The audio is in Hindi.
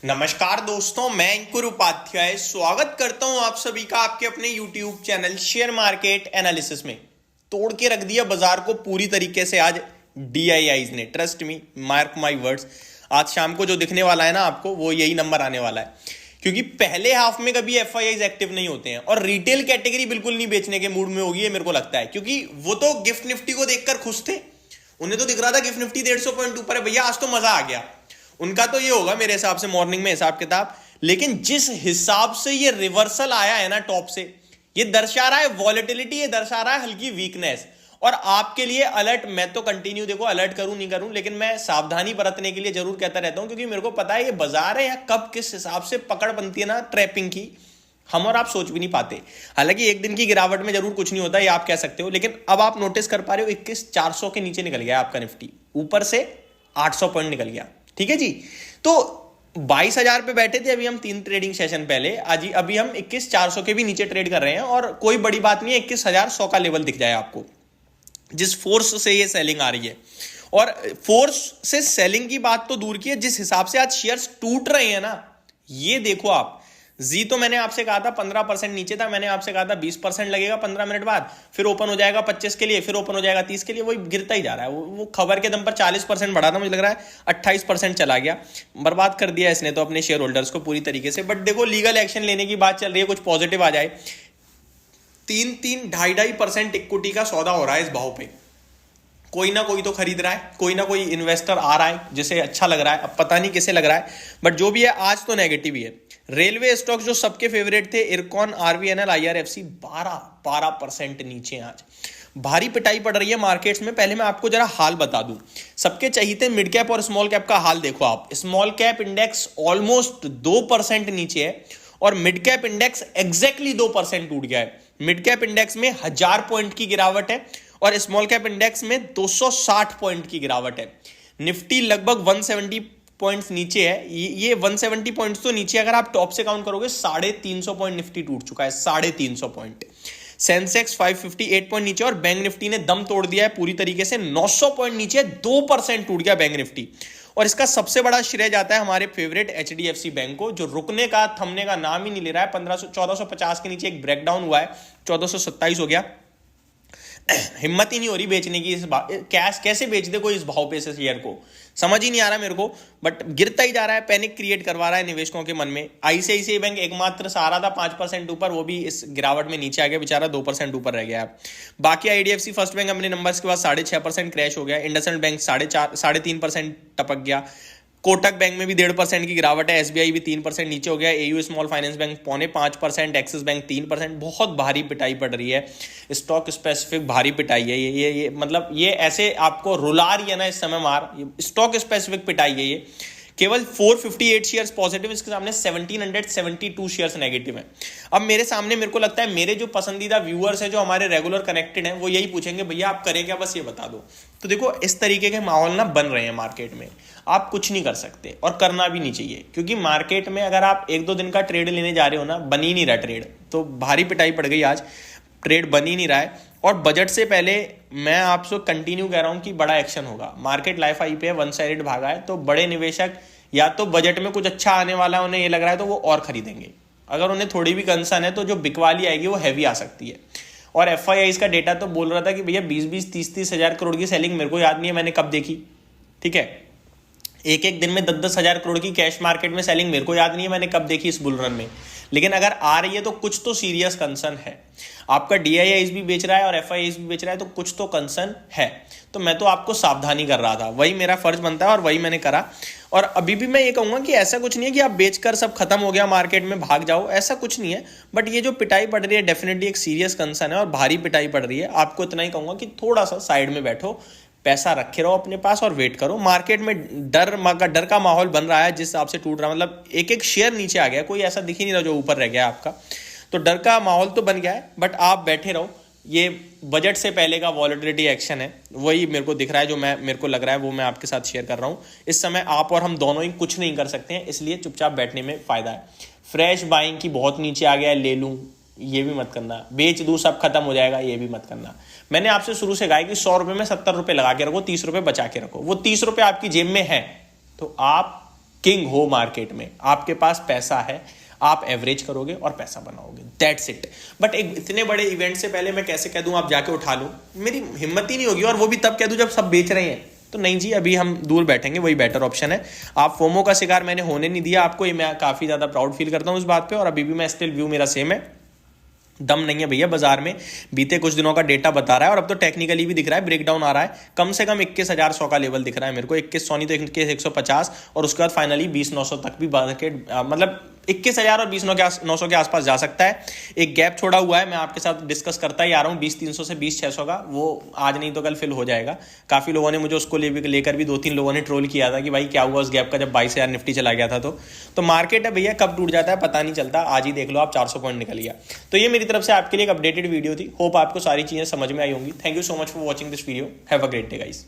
नमस्कार दोस्तों, मैं अंकुर उपाध्याय स्वागत करता हूं आप सभी का आपके अपने YouTube channel share market analysis में। तोड़ के रख दिया बाजार को पूरी तरीके से आज DIIs ने। Trust me, mark my words, आज शाम को जो दिखने वाला है ना आपको, वो यही नंबर आने वाला है। क्योंकि पहले हाफ में कभी FIIs एक्टिव नहीं होते हैं और रिटेल कैटेगरी बिल्कुल नहीं बेचने के मूड में होगी, ये मेरे को लगता है। क्योंकि वो तो गिफ्ट निफ्टी को देखकर खुश थे, उन्हें तो दिख रहा था गिफ्ट निफ्टी 150 पॉइंट ऊपर है, भैया आज तो मजा आ गया। उनका तो ये होगा मेरे हिसाब से मॉर्निंग में हिसाब किताब। लेकिन जिस हिसाब से ये रिवर्सल आया है ना टॉप से, ये दर्शा रहा है वॉलेटिलिटी, ये दर्शा रहा है हल्की वीकनेस। और आपके लिए अलर्ट, मैं तो कंटिन्यू देखो अलर्ट करूं नहीं करूं, लेकिन मैं सावधानी बरतने के लिए जरूर कहता रहता हूं। क्योंकि मेरे को पता है ये बाजार है, या कब किस हिसाब से पकड़ बनती है ना ट्रैपिंग की, हम और आप सोच भी नहीं पाते। हालांकि एक दिन की गिरावट में जरूर कुछ नहीं होता, ये आप कह सकते हो। लेकिन अब आप नोटिस कर पा रहे हो 21,400 के नीचे निकल गया आपका निफ्टी, ऊपर से 800 पॉइंट निकल गया। ठीक है जी। तो 22,000 पे बैठे थे अभी हम 3 ट्रेडिंग सेशन पहले, आज अभी हम 21,400 के भी नीचे ट्रेड कर रहे हैं। और कोई बड़ी बात नहीं है, 21,100 का लेवल दिख जाए आपको, जिस फोर्स से ये सेलिंग आ रही है। और फोर्स से सेलिंग की बात तो दूर की है, जिस हिसाब से आज शेयर्स टूट रहे हैं ना, ये देखो आप। जी तो मैंने आपसे कहा था 15% नीचे था, मैंने आपसे कहा था 20% लगेगा 15 मिनट बाद, फिर ओपन हो जाएगा 25 के लिए, फिर ओपन हो जाएगा 30 के लिए, वही गिरता ही जा रहा है। वो खबर के दम पर 40% बढ़ा था, मुझे लग रहा है 28% चला गया। बर्बाद कर दिया इसने तो अपने शेयर होल्डर्स को पूरी तरीके से। बट देखो लीगल एक्शन लेने की बात चल रही है, कुछ पॉजिटिव आ जाए। 3-3, 2.5% इक्विटी का सौदा हो रहा है इस भाव पे। कोई ना कोई तो खरीद रहा है, कोई ना कोई इन्वेस्टर आ रहा है जिसे अच्छा लग रहा है, अब पता नहीं किसे लग रहा है, बट जो भी है आज तो नेगेटिव ही है। रेलवे स्टॉक जो सबके फेवरेट थे, इरकॉन, RVNL, IRFC 12% नीचे आज। भारी पिटाई पड़ रही है मार्केट्स में। पहले मैं आपको जरा हाल बता दूं, सबके चहीते मिड कैप और स्मॉल कैप का हाल देखो आप। स्मॉल कैप इंडेक्स ऑलमोस्ट 2% नीचे है और मिड कैप इंडेक्स एग्जैक्टली 2% टूट गया है। मिड कैप इंडेक्स में 1000 पॉइंट की गिरावट है और स्मॉल कैप इंडेक्स में 260 पॉइंट की गिरावट है। निफ्टी लगभग 170 पॉइंट्स नीचे है। ये 170 पॉइंट्स तो नीचे, अगर आप टॉप से काउंट करोगे 350 पॉइंट निफ्टी टूट चुका है, 350 पॉइंट। सेंसेक्स 558 पॉइंट नीचे और बैंक निफ्टी ने दम तोड़ दिया है पूरी तरीके से, 900 पॉइंट नीचे, 2% टूट गया बैंक निफ्टी। और इसका सबसे बड़ा श्रेय जाता है हमारे फेवरेट HDFC बैंक को, जो रुकने का थमने का नाम ही नहीं ले रहा है। 1450 के नीचे एक ब्रेकडाउन हुआ है, 1427 हो गया। हिम्मत ही नहीं हो रही बेचने की। इस कैश कैसे बेच दे कोई इस भाव पे से शेयर को, समझ ही नहीं आ रहा मेरे को। बट गिरता ही जा रहा है, पैनिक क्रिएट करवा रहा है निवेशकों के मन में। ICICI बैंक एकमात्र सहारा था 5% ऊपर, वो भी इस गिरावट में नीचे आ गया बेचारा, 2% ऊपर रह गया। बाकी IDFC फर्स्ट बैंक अपने नंबर्स के बाद 6.5% क्रैश हो गया। इंडसइंड बैंक 3.5% टपक गया। कोटक बैंक में भी 1.5% की गिरावट है। SBI भी 3% नीचे हो गया। AU small finance bank 4.5%, axis bank 3%। बहुत भारी पिटाई पड़ रही है, स्टॉक स्पेसिफिक भारी पिटाई है ये मतलब ये ऐसे आपको रुला रही है ना इस समय मार, स्टॉक स्पेसिफिक पिटाई है ये। केवल 458 शेयर्स पॉजिटिव, इसके सामने 1772 शेयर्स नेगेटिव है। अब मेरे सामने मेरे को लगता है मेरे जो पसंदीदा व्यूअर्स हैं, जो हमारे रेगुलर कनेक्टेड हैं, वो यही पूछेंगे भैया आप करें क्या, बस ये बता दो। तो देखो इस तरीके के माहौल ना बन रहे हैं मार्केट में, आप कुछ नहीं कर सकते और करना भी नहीं चाहिए। क्योंकि मार्केट में अगर आप 1-2 दिन का ट्रेड लेने जा रहे हो ना, बन ही नहीं रहा ट्रेड, तो भारी पिटाई पड़ गई आज, ट्रेड बन ही नहीं रहा है। और बजट से पहले मैं आपसे कंटिन्यू कह रहा हूं कि बड़ा एक्शन होगा। मार्केट लाइफ हाई पे है, वन साइडेड भागा है, तो बड़े निवेशक या तो बजट में कुछ अच्छा आने वाला है उन्हें ये लग रहा है तो वो और खरीदेंगे। अगर उन्हें थोड़ी भी कंसर्न है तो जो बिकवाली आएगी वो हैवी आ सकती है। और FIIs का डेटा तो बोल रहा था कि भैया 20-20, 30-30 हजार करोड़ की सेलिंग मेरे को याद नहीं है मैंने कब देखी। ठीक है, एक दिन में 10-10 हजार करोड़ की कैश मार्केट में सेलिंग मेरे को याद नहीं है मैंने कब देखी इस बुल रन में। लेकिन अगर आ रही है तो कुछ तो सीरियस कंसर्न है। आपका DIIs भी बेच रहा है और FIIs भी बेच रहा है, तो कुछ तो कंसर्न है। तो मैं तो आपको सावधानी कर रहा था, वही मेरा फर्ज बनता है और वही मैंने करा। और अभी भी मैं ये कहूंगा कि ऐसा कुछ नहीं है कि आप बेचकर सब खत्म हो गया मार्केट में भाग जाओ, ऐसा कुछ नहीं है। बट ये जो पिटाई पड़ रही है डेफिनेटली एक सीरियस कंसर्न है और भारी पिटाई पड़ रही है। आपको इतना ही कहूंगा कि थोड़ा सा साइड में बैठो, पैसा रखे रहो अपने पास और वेट करो। मार्केट में डर का माहौल बन रहा है, जिस हिसाब से टूट रहा है, मतलब एक शेयर नीचे आ गया, कोई ऐसा दिख ही नहीं रहा जो ऊपर रह गया आपका। तो डर का माहौल तो बन गया है, बट आप बैठे रहो। ये बजट से पहले का वॉलेटिलिटी एक्शन है, वही मेरे को दिख रहा है, जो मेरे को लग रहा है वो मैं आपके साथ शेयर कर रहा हूँ। इस समय आप और हम दोनों ही कुछ नहीं कर सकते हैं, इसलिए चुपचाप बैठने में फायदा है। फ्रेश बाइंग की बहुत नीचे आ गया है, ले लूँ ये भी मत करना, बेच दूं सब खत्म हो जाएगा ये भी मत करना। मैंने आपसे शुरू से कहा कि 100 रुपए में 70 रुपए लगा के रखो, 30 रुपए बचा के रखो। वो 30 रुपए आपकी जेब में है तो आप किंग हो मार्केट में, आपके पास पैसा है, आप एवरेज करोगे और पैसा बनाओगे, दैट्स इट। बट एक इतने बड़े इवेंट से पहले मैं कैसे कह दूं आप जाके उठा लो, मेरी हिम्मत ही नहीं होगी, और वो भी तब कह दूं जब सब बेच रहे हैं। तो नहीं जी, अभी हम दूर बैठेंगे, वही बेटर ऑप्शन है। आप फोमो का शिकार मैंने होने नहीं दिया आपको, ये मैं काफी ज्यादा प्राउड फील करता हूं इस बात पे, और अभी भी मैं स्टिल व्यू मेरा सेम है, दम नहीं है भैया बाजार में। बीते कुछ दिनों का डेटा बता रहा है, और अब तो टेक्निकली भी दिख रहा है, ब्रेकडाउन आ रहा है, कम से कम 21,100 का लेवल दिख रहा है मेरे को, 2100 नहीं तो 21,150, और उसके बाद फाइनली 20,900 तक भी मार्केट मतलब 21,000 और 20,900 के आसपास जा सकता है। एक गैप छोड़ा हुआ है, मैं आपके साथ डिस्कस करता ही आ रहा हूँ 20,300 से 20,600 का, वो आज नहीं तो कल फिल हो जाएगा। काफी लोगों ने मुझे उसको लेकर भी 2-3 लोगों ने ट्रोल किया था कि भाई क्या हुआ उस गैप का जब 22,000 निफ्टी चला गया था। तो मार्केट है भैया, कब टूट जाता है पता नहीं चलता, आज ही देख लो आप 400 पॉइंट निकल गया। तो ये मेरी तरफ से आपके लिए एक अपडेटेड वीडियो थी, होप आपको सारी चीजें समझ में आई होंगी। Thank you so much for watching this video, have a great day guys.